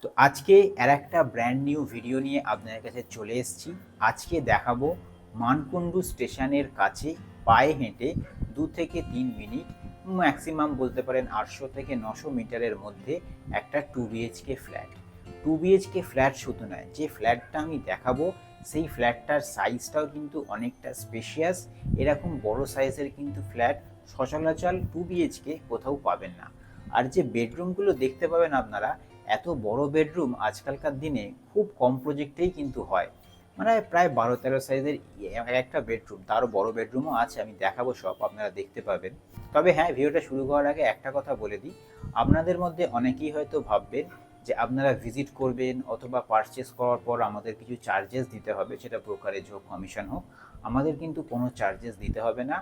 তো আজকে একটা ব্র্যান্ড নিউ ভিডিও নিয়ে আপনাদের কাছে চলে এসেছি। আজকে দেখাবো মানকুণ্ডু স্টেশনের কাছে পায়ে হেঁটে 2 থেকে 3 মিনিট, ম্যাক্সিমাম বলতে পারেন 800 থেকে 900 মিটারের মধ্যে একটা 2 BHK ফ্ল্যাট। 2 BHK ফ্ল্যাট শুধু নয়, যে ফ্ল্যাটটা আমি দেখাবো সেই ফ্ল্যাটটার সাইজটাও কিন্তু অনেকটা স্পেশিয়াস। এরকম বড় সাইজের কিন্তু ফ্ল্যাট সচরাচর 2 BHK কোথাও পাবেন না। আর যে বেডরুমগুলো দেখতে পাবেন আপনারা, এত বড় বেডরুম আজকালকার দিনে খুব কম প্রজেক্টেই কিন্তু হয়। মানে প্রায় 12-13 সাইজের একটা বেডরুম, তারও বড় বেডরুমও আছে, আমি দেখাবো সব, আপনারা দেখতে পাবেন। তবে হ্যাঁ, ভিডিওটা শুরু করার আগে একটা কথা বলে দিই, আপনাদের মধ্যে অনেকেই হয়তো ভাববেন যে আপনারা ভিজিট করবেন অথবা পারচেস করার পর আমাদের কিছু চার্জেস দিতে হবে, সেটা ব্রোকারেজ হোক, কমিশন হোক। আমাদের কিন্তু কোনো চার্জেস দিতে হবে না।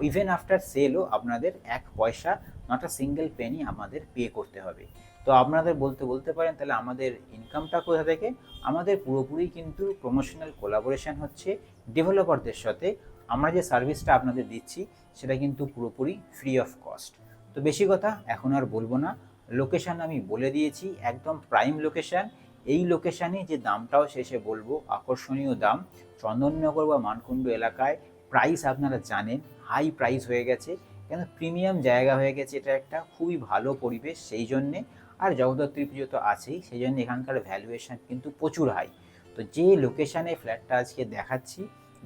ইভেন আফটার সেলও আপনাদের 1 পয়সা, নট আ সিঙ্গেল পেনি আমাদের পে করতে হবে। তো আপনাদের বলতে পারেন তাহলে আমাদের ইনকামটা কোথা থেকে? আমাদের পুরোপুরি কিন্তু প্রমোশনাল কোলাবোরেশন হচ্ছে ডেভেলপারদের সাথে। আমরা যে সার্ভিসটা আপনাদের দিচ্ছি সেটা কিন্তু পুরোপুরি ফ্রি অফ কস্ট। তো বেশি কথা এখন আর বলবো না, লোকেশান আমি বলে দিয়েছি, একদম প্রাইম লোকেশান। এই লোকেশানে যে দামটাও শেষে বলবো, আকর্ষণীয় দাম। চন্দননগর বা মানকুণ্ডু এলাকায় প্রাইস আপনারা জানেন হাই প্রাইস হয়ে গেছে, কেন প্রিমিয়াম জায়গা হয়ে গেছে, এটা একটা খুবই ভালো পরিবেশ সেই জন্যে। আর জগদ্ধাত্রী পুজো তো আছেই, সেই জন্য এখানকার ভ্যালুয়েশন কিন্তু প্রচুর হাই। তো যে লোকেশানে ফ্ল্যাটটা আজকে দেখাচ্ছি,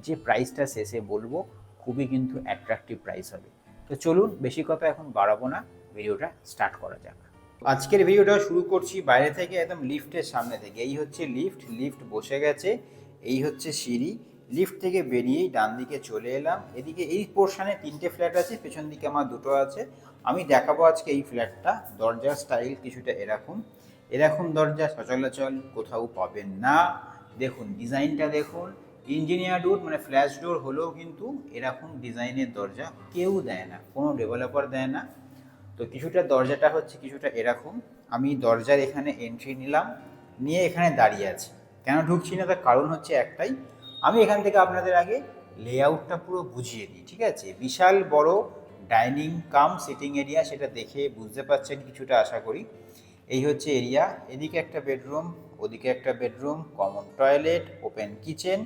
যে প্রাইসটা শেষে বলবো, খুবই কিন্তু অ্যাট্রাকটিভ প্রাইস হবে। তো চলুন বেশি কথা এখন বাড়াবো না, ভিডিওটা স্টার্ট করা যাক। আজকের ভিডিওটা শুরু করছি বাইরে থেকে, একদম লিফটের সামনে থেকে। এই হচ্ছে লিফট, লিফট বসে গেছে। এই হচ্ছে সিঁড়ি। লিফট থেকে বেরিয়েই ডান দিকে চলে এলাম। এদিকে এই পোর্শনে 3টে ফ্ল্যাট আছে, পেছন দিকে আমার 2টো আছে। আমি দেখাবো আজকে এই ফ্ল্যাটটা। দরজার স্টাইল কিছুটা এরকম। এরকম দরজা সচরাচর কোথাও পাবেন না। দেখুন ডিজাইনটা দেখুন, ইঞ্জিনিয়ার ডোর মানে ফ্ল্যাশ ডোর হলেও কিন্তু এরকম ডিজাইনের দরজা কেউ দেয় না, কোনো ডেভেলপার দেয় না। তো কিছুটা দরজাটা হচ্ছে কিছুটা এরকম। আমি দরজার এখানে এন্ট্রি নিলাম, নিয়ে এখানে দাঁড়িয়ে আছি। কেন ঢুকছি না তার কারণ হচ্ছে একটাই, আমি এখান থেকে আপনাদের আগে লেআউটটা পুরো বুঝিয়ে দিই, ঠিক আছে? বিশাল বড় ডাইনিং কাম সিটিং এরিয়া, সেটা দেখে বুঝতে পারছেন কিছুটা আশা করি। এই হচ্ছে এরিয়া, এদিকে একটা বেডরুম, ওদিকে একটা bedroom, common toilet, open kitchen.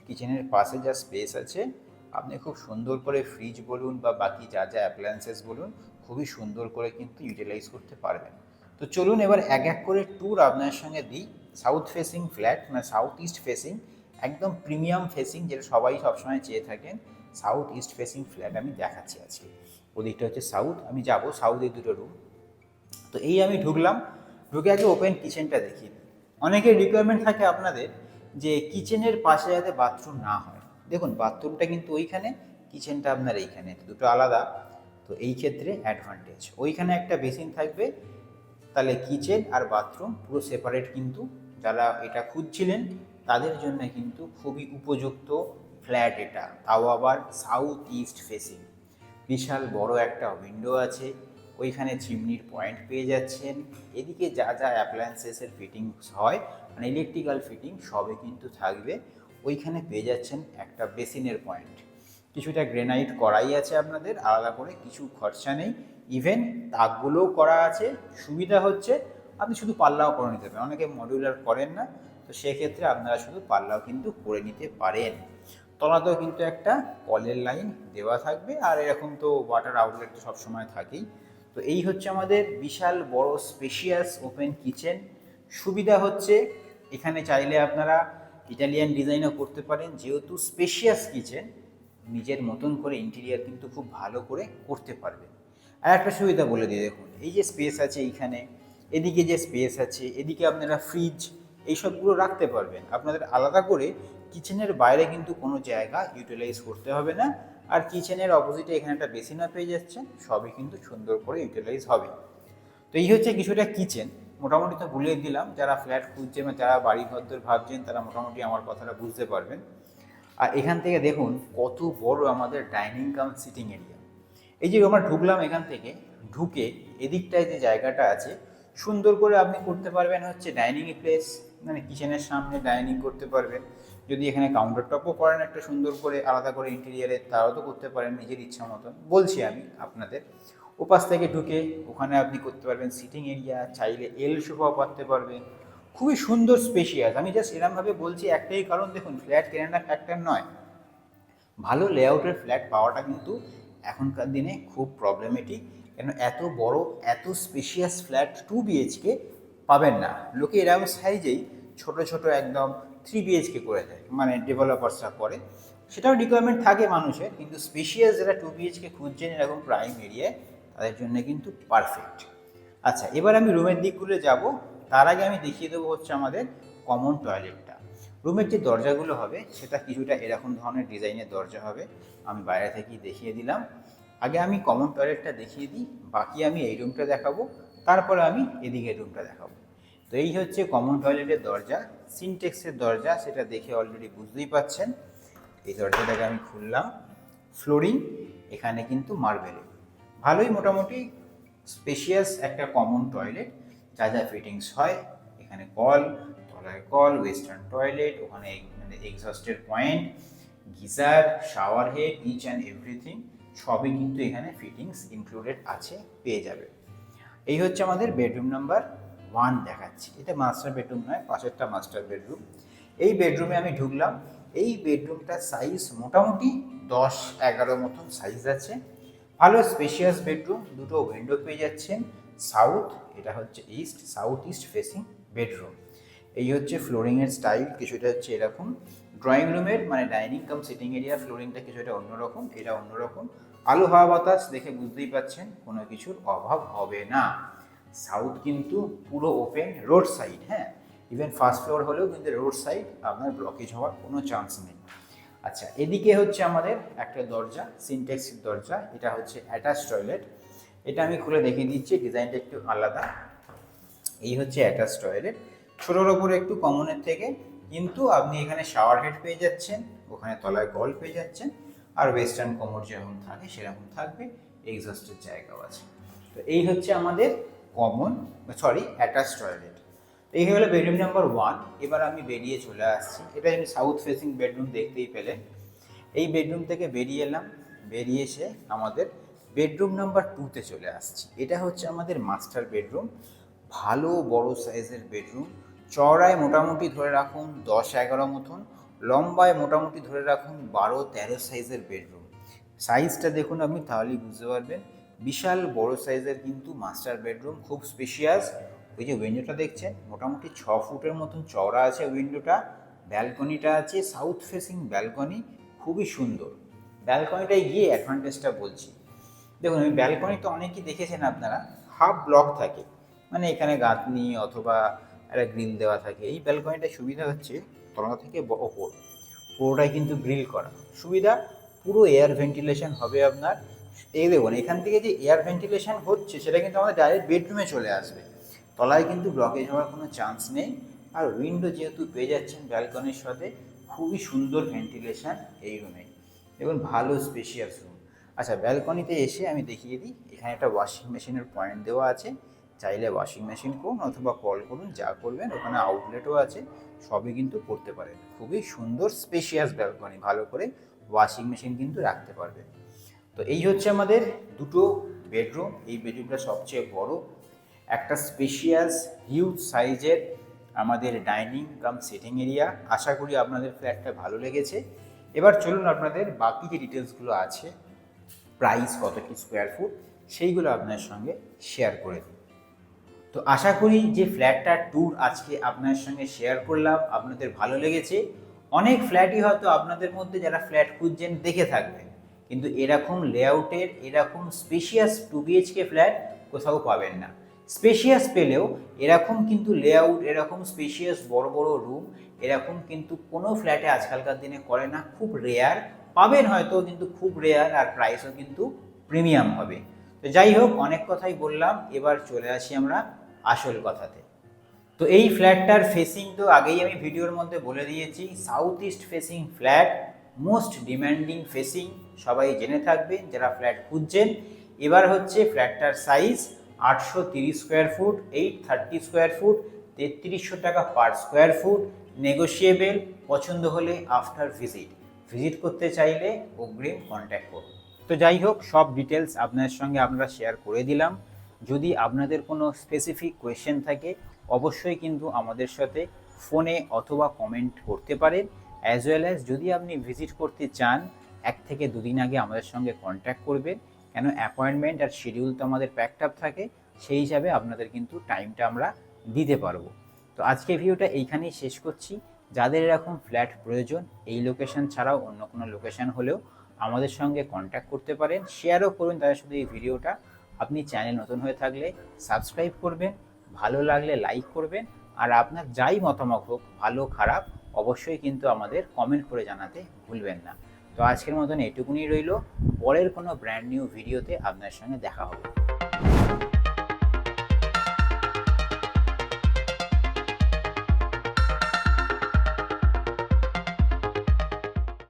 কিচেনের পাশে যা স্পেস আছে, আপনি খুব সুন্দর করে ফ্রিজ বলুন বা বাকি যা যা অ্যাপ্লায়েন্সেস বলুন, খুবই সুন্দর করে কিন্তু ইউটিলাইজ করতে পারবেন। তো চলুন এবার এক এক করে ট্যুর আপনার সঙ্গে দিই। সাউথ ফেসিং ফ্ল্যাট, মানে সাউথ ইস্ট ফেসিং, একদম প্রিমিয়াম ফেসিং, যেটা সবাই সবসময় চেয়ে থাকেন। সাউথ ইস্ট ফেসিং ফ্ল্যাট আমি দেখাচ্ছি আজকে। ওদিকটা হচ্ছে সাউথ, আমি যাবো সাউথে 2টো রুম। তো এই আমি ঢুকলাম, ঢুকে আগে ওপেন কিচেনটা দেখি। অনেকের রিকোয়ারমেন্ট থাকে আপনাদের যে কিচেনের পাশে যাতে বাথরুম না হয়। দেখুন বাথরুমটা কিন্তু ওইখানে, কিচেনটা আপনার এইখানে, দুটো আলাদা। তো এই ক্ষেত্রে অ্যাডভান্টেজ, ওইখানে একটা বেসিন থাকবে, তাহলে কিচেন আর বাথরুম পুরো সেপারেট। কিন্তু যারা এটা খুঁজছিলেন তাদের জন্য কিন্তু খুবই উপযুক্ত ফ্ল্যাট এটা, তাও আবার সাউথ ইস্ট ফেসিং। বিশাল বড় একটা উইন্ডো আছে, ওইখানে চিমনির পয়েন্ট পেয়ে যাচ্ছেন। এদিকে যা যা অ্যাপ্লায়েন্সেসের ফিটিংস হয়, মানে ইলেকট্রিক্যাল ফিটিং সবই কিন্তু থাকবে। ওইখানে পেয়ে যাচ্ছেন একটা বেসিনের পয়েন্ট। কিছুটা গ্রেনাইট করাই আছে আপনাদের, আলাদা করে কিছু খরচা নেই। ইভেন তাকগুলোও করা আছে। সুবিধা হচ্ছে আপনি শুধু পাল্লাও করে নিতে পারেন, অনেকে মডিউলার করেন না, তো সেক্ষেত্রে আপনারা শুধু পাল্লাও কিন্তু করে নিতে পারেন। তলাতেও কিন্তু একটা কলের লাইন দেওয়া থাকবে, আর এরকম তো ওয়াটার আউটলেট তো সবসময় থাকেই। তো এই হচ্ছে আমাদের বিশাল বড় স্পেশিয়াস ওপেন কিচেন। সুবিধা হচ্ছে এখানে চাইলে আপনারা ইটালিয়ান ডিজাইনও করতে পারেন, যেহেতু স্পেশিয়াস কিচেন, নিজের মতন করে ইন্টেরিয়ার কিন্তু খুব ভালো করে করতে পারবেন। আর একটা সুবিধা বলে দিই, দেখুন এই যে স্পেস আছে এইখানে, এদিকে যে স্পেস আছে, এদিকে আপনারা ফ্রিজ এইসবগুলো রাখতে পারবেন। আপনাদের আলাদা করে কিচেনের বাইরে কিন্তু কোনো জায়গা ইউটিলাইজ করতে হবে না। আর কিচেনের অপোজিটে এখানে একটা বেসিনও পেয়ে যাচ্ছেন, সবই কিন্তু সুন্দর করে ইউটিলাইজ হবে। তো এই হচ্ছে কিছুটা কিচেন। মোটামুটি তো বলে দিলাম, যারা ফ্ল্যাট খুঁজছেন বা যারা বাড়ি ঘরদোর ভাবছেন তারা মোটামুটি আমার কথাটা বুঝতে পারবেন। আর এখান থেকে দেখুন কত বড় আমাদের ডাইনিং কাম সিটিং এরিয়া। এই যে আমরা ঢুকলাম, এখান থেকে ঢুকে এদিকটায় যে জায়গাটা আছে, সুন্দর করে আপনি করতে পারবেন হচ্ছে ডাইনিং প্লেস, মানে কিচেনের সামনে ডাইনিং করতে পারবেন। যদি এখানে কাউন্টার টপও করেন একটা সুন্দর করে আলাদা করে ইন্টেরিয়ারে, তাও তো করতে পারেন নিজের ইচ্ছা মতন, বলছি আমি আপনাদের। ওপাশ থেকে ঢুকে ওখানে আপনি করতে পারবেন সিটিং এরিয়া, চাইলে এল সোফাও পাততে পারবেন। খুবই সুন্দর স্পেশিয়াস। আমি জাস্ট এরমভাবে বলছি একটাই কারণ, দেখুন ফ্ল্যাট কেনাটা ফ্যাক্টর নয়, ভালো লেআউটের ফ্ল্যাট পাওয়াটা কিন্তু এখনকার দিনে খুব প্রবলেমেটিক। কেন এত বড় এত স্পেশিয়াস ফ্ল্যাট 2 BHK পাবেন না। লোকে এরকম সাইজেই ছোট ছোট একদম 3 BHK করে দেয়, মানে ডেভেলপার্সরা করে, সেটাও রিকোয়ারমেন্ট থাকে মানুষের, কিন্তু স্পেশিয়াস যারা 2 BHK খুঁজছেন এরকম প্রাইম এরিয়ায়, তাদের জন্য কিন্তু পারফেক্ট। আচ্ছা, এবার আমি রুমের দিকগুলো যাব। তার আগে আমি দেখিয়ে দেবো হচ্ছে আমাদের কমন টয়লেটটা। রুমের যে দরজাগুলো হবে সেটা কিছুটা এরকম ধরনের ডিজাইনের দরজা হবে, আমি বাইরে থেকেই দেখিয়ে দিলাম। আগে আমি কমন টয়লেটটা দেখিয়ে দিই, বাকি আমি এই রুমটা দেখাবো, তারপরে আমি এদিকের রুমটা দেখাবো। তো এই হচ্ছে কমন টয়লেটের দরজা, সিনটেক্সের দরজা, সেটা দেখে অলরেডি বুঝতেই পাচ্ছেন। এই দরজাটাকে আমি খুললাম, ফ্লোরিং এখানে কিন্তু মার্বেলে, ভালোই মোটামুটি স্পেশিয়াস একটা কমন টয়লেট। যা যা ফিটিংস হয়, এখানে কল, তলায় কল, ওয়েস্টার্ন টয়লেট, ওখানে মানে এক্সস্টের point, geyser, shower head, each and everything সবই কিন্তু এখানে ফিটিংস ইনক্লুডেড আছে, পেয়ে যাবে। এই হচ্ছে আমাদের বেডরুম নাম্বার 1 দেখাচ্ছি। এটা মাস্টার বেডরুম নয়, পাশেরটা মাস্টার বেডরুম। এই বেডরুমে আমি ঢুকলাম। এই বেডরুমটার সাইজ মোটামুটি 10-11 মতন সাইজ আছে, ভালো স্পেশিয়াস বেডরুম। দুটো উইন্ডো পেয়ে যাচ্ছেন, সাউথ, এটা হচ্ছে east, south east facing bedroom. এই হচ্ছে ফ্লোরিংয়ের স্টাইল, কিছুটা হচ্ছে এরকম। ড্রয়িং রুমের মানে ডাইনিং কাম সিটিং এরিয়া ফ্লোরিংটা কিছুটা অন্যরকম, এটা অন্যরকম। আলো হাওয়া বাতাস দেখে বুঝতেই পাচ্ছেন কোনো কিছুর অভাব হবে না। সাউথ কিন্তু পুরো ওপেন, রোড সাইড, হ্যাঁ, ইভেন ফার্স্ট ফ্লোর হলেও কিন্তু রোড সাইড, আপনার ব্লকেজ হওয়ার কোনো চান্স নেই। আচ্ছা, এদিকে হচ্ছে আমাদের একটা দরজা, সিনটেক্সের দরজা, এটা হচ্ছে অ্যাটাচ টয়লেট। এটা আমি খুলে দেখিয়ে দিচ্ছি, ডিজাইনটা একটু আলাদা। এই হচ্ছে অ্যাটাচ টয়লেট, ছোটোর ওপরে একটু কমনের থেকে, কিন্তু আপনি এখানে শাওয়ার হেড পেয়ে যাচ্ছেন, ওখানে তলায় কল পেয়ে যাচ্ছেন, আর ওয়েস্টার্ন কোমর যেরকম থাকে সেরকম থাকবে, এক্সস্টের জায়গাও আছে। তো এই হচ্ছে আমাদের কমন অ্যাটাচ টয়লেট। এই হলো বেডরুম নাম্বার 1। এবার আমি বেরিয়ে চলে আসছি, এটা আমি সাউথ ফেসিং বেডরুম দেখতেই পেলেন। এই বেডরুম থেকে বেরিয়ে এলাম, বেরিয়ে এসে আমাদের বেডরুম নাম্বার 2তে চলে আসছি। এটা হচ্ছে আমাদের মাস্টার বেডরুম, ভালো বড় সাইজের বেডরুম। চওড়ায় মোটামুটি ধরে রাখুন 10-11 মতন, লম্বায় মোটামুটি ধরে রাখুন 12-13 সাইজের বেডরুম। সাইজটা দেখুন আপনি, তাহলেই বুঝতে পারবেন বিশাল বড় সাইজের কিন্তু মাস্টার বেডরুম, খুব স্পেশিয়াস। ওই যে উইন্ডোটা দেখছেন, মোটামুটি 6 ফুটের মতন চওড়া আছে উইন্ডোটা। ব্যালকনিটা আছে সাউথ ফেসিং ব্যালকনি, খুবই সুন্দর। ব্যালকনিটায় গিয়ে অ্যাডভান্টেজটা বলছি, দেখুন আমি ব্যালকনি তো অনেকেই দেখেছেন আপনারা, হাফ ব্লক থাকে, মানে এখানে গাঁথনি অথবা একটা গ্রিল দেওয়া থাকে। এই ব্যালকনিটার সুবিধা হচ্ছে তলা থেকে ওপর পুরোটাই কিন্তু গ্রিল করা, সুবিধা, পুরো এয়ার ভেন্টিলেশন হবে আপনার। এই দেখুন এখান থেকে যে এয়ার ভেন্টিলেশন হচ্ছে সেটা কিন্তু আমাদের ডাইরেক্ট বেডরুমে চলে আসবে, তলায় কিন্তু ব্লকেজ হওয়ার কোনো চান্স নেই। আর উইন্ডো যেহেতু পেয়ে যাচ্ছেন ব্যালকনির সাথে, খুবই সুন্দর ভেন্টিলেশন এই রুমে, দেখুন ভালো স্পেশিয়াস রুম। আচ্ছা, ব্যালকনিতে এসে আমি দেখিয়ে দিই, এখানে একটা ওয়াশিং মেশিনের পয়েন্ট দেওয়া আছে, চাইলে ওয়াশিং মেশিন করুন অথবা কল করুন, যা করবেন। ওখানে আউটলেটও আছে, সবই কিন্তু করতে পারেন। খুবই সুন্দর স্পেশিয়াস ব্যালকনি, ভালো করে ওয়াশিং মেশিন কিন্তু রাখতে পারবেন। তো এই হচ্ছে আমাদের দুটো বেডরুম। এই বেডরুমটা সবচেয়ে বড়, একটা স্পেশিয়াস হিউজ সাইজের আমাদের ডাইনিং কাম সিটিং এরিয়া। আশা করি আপনাদের ফ্ল্যাটটা ভালো লেগেছে। এবার চলুন আপনাদের বাকি যে ডিটেলসগুলো আছে, প্রাইস কত কি স্কোয়ার ফুট, সেইগুলো আপনার সঙ্গে শেয়ার করে দিই। তো আশা করি যে ফ্ল্যাটটার ট্যুর আজকে আপনার সঙ্গে শেয়ার করলাম আপনাদের ভালো লেগেছে। অনেক ফ্ল্যাটই হয়তো আপনাদের মধ্যে যারা ফ্ল্যাট খুঁজছেন দেখে থাকবেন, কিন্তু এরকম লেআউটের এরকম স্পেশিয়াস 2 BHK ফ্ল্যাট কোথাও পাবেন না। স্পেশিয়াস পেলেও এরকম কিন্তু লেআউট, এরকম স্পেশিয়াস বড় বড় রুম এরকম কিন্তু কোনো ফ্ল্যাটে আজকালকার দিনে করে না, খুব রেয়ার পাবেন হয়তো, কিন্তু খুব রেয়ার, আর প্রাইসও কিন্তু প্রিমিয়াম হবে। তো যাই হোক, অনেক কথাই বললাম, এবার চলে আসি আমরা আসল কথাতে। তো এই ফ্ল্যাটটার ফেসিং তো আগেই আমি ভিডিওর মধ্যে বলে দিয়েছি, south east facing flat, most demanding facing, সবাই জেনে থাকবেন যারা ফ্ল্যাট খুঁজছেন। এবার হচ্ছে ফ্ল্যাটটার size 830 square feet, 830 square feet, 3300 টাকা পার স্কোয়ার ফুট, নেগোশিয়েবল, পছন্দ হলে আফটার ভিজিট করতে চাইলে অগ্রিম কন্ট্যাক্ট করুন। তো যাই হোক, সব ডিটেলস আপনার সঙ্গে আমরা শেয়ার করে দিলাম। যদি আপনাদের কোনো স্পেসিফিক কোয়েশ্চেন থাকে অবশ্যই কিন্তু আমাদের সাথে ফোনে অথবা কমেন্ট করতে পারেন। অ্যাজ ওয়েল অ্যাজ যদি আপনি ভিজিট করতে চান 1 থেকে 2 দিন আগে আমাদের সঙ্গে কন্ট্যাক্ট করবেন। কেন অ্যাপয়েন্টমেন্ট আর শিডিউল তো আমাদের প্যাকড আপ থাকে, সেই হিসাবে আপনাদের কিন্তু টাইমটা আমরা দিতে পারবো। তো আজকে ভিডিওটা এইখানেই শেষ করছি। যাদের এরকম ফ্ল্যাট প্রয়োজন এই লোকেশন ছাড়াও অন্য কোনো লোকেশন হলেও আমাদের সঙ্গে কন্ট্যাক্ট করতে পারেন। শেয়ারও করুন তাদের সাথে এই ভিডিওটা। আপনি চ্যানেল নতুন হয়ে থাকলে সাবস্ক্রাইব করবেন, ভালো লাগলে লাইক করবেন, আর আপনার যাই মতামত হোক ভালো খারাপ অবশ্যই কিন্তু আমাদের কমেন্ট করে জানাতে ভুলবেন না। তো আজকের মতন এটুকুনি রইল, পরের কোনো ব্র্যান্ড নিউ ভিডিওতে আপনার সঙ্গে দেখা হবে।